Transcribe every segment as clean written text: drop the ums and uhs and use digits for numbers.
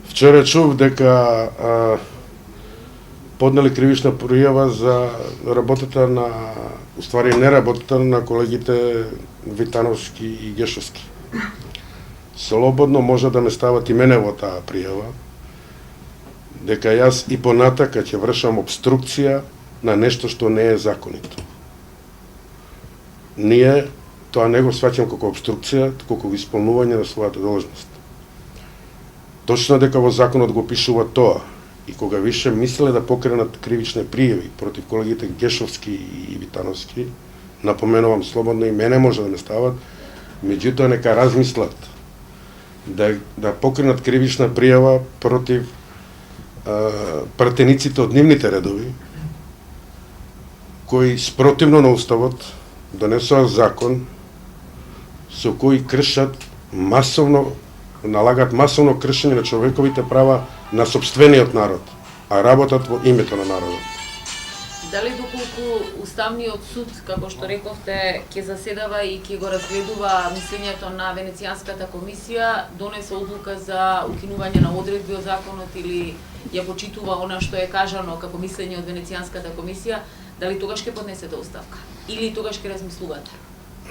Вчера чув дека поднели кривична пријава за работата на, уствари не работата на колегите Витановски и Гешовски. Слободно може да ме стават и мене во таа пријава, дека јас и понатака ќе вршам обструкција на нешто што не е законито. Ние тоа не го сваќам како обструкција, како исполнување на својата должност. Точно дека во законот го пишува тоа, и кога више мислеле да покренат кривични пријави против колегите Гешовски и Витановски, напоменувам слободно и мене може да ме стават, меѓутоа нека размислат да покренат кривична пријава против пратениците од нивните редови, кои спротивно на уставот донесоа закон со кои кршат масовно, налагат масовно кршење на човековите права на сопствениот народ, а работат во името на народот. Дали доколку Уставниот суд, како што рековте, ќе заседава и ќе го разгледува мислењето на Венецијанската комисија, донесе одлука за укинување на одредби од законот или ја почитува она што е кажано како мислење од Венецијанската комисија, дали тогаш ќе поднесете оставка? Или тогаш ќе размислувате?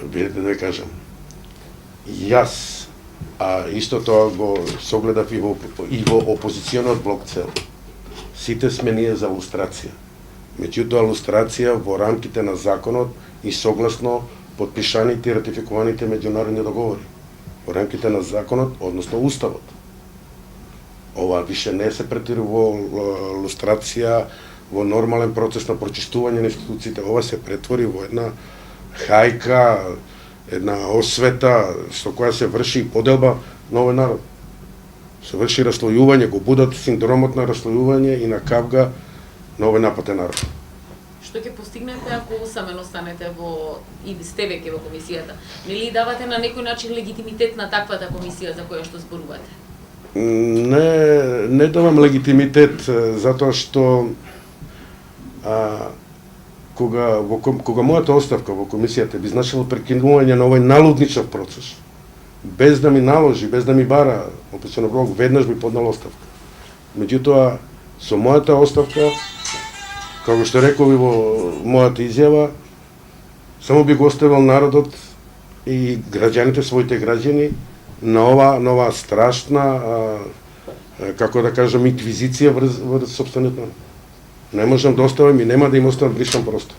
Видете да кажам. Јас, а исто тоа го согледав и во опозиционот блок цел. Сите сме ние за лустрација. Меѓутоа лустрација во рамките на законот и согласно подпишаните и ратификуваните меѓународни договори. Во рамките на законот, односно уставот. Ова више не се претира во лустрација, во нормален процес на прочистување на институциите. Ова се претвори во една хајка, една освета со која се врши поделба на овој народ. Се врши раслојување, го будат синдромот на раслојување и на кавга на овој напатен народ. Што ќе постигнете ако самено станете и сте веќе во комисијата? Нели давате на некој начин легитимитет на таквата комисија за која што зборувате? Не давам легитимитет, затоа што кога мојата оставка во комисијата би значило прекинување на овој налудничав процес, без да ми наложи, без да ми бара, описано блок, веднаш би поднал оставка. Меѓутоа, со мојата оставка, како што реков и во мојата изјава, само би го оставил народот и граѓаните, своите граѓани, на ова страшна, како да кажам, инквизиција врз собствениот народ. Не можам да оставам и нема да им оставам бришан простор.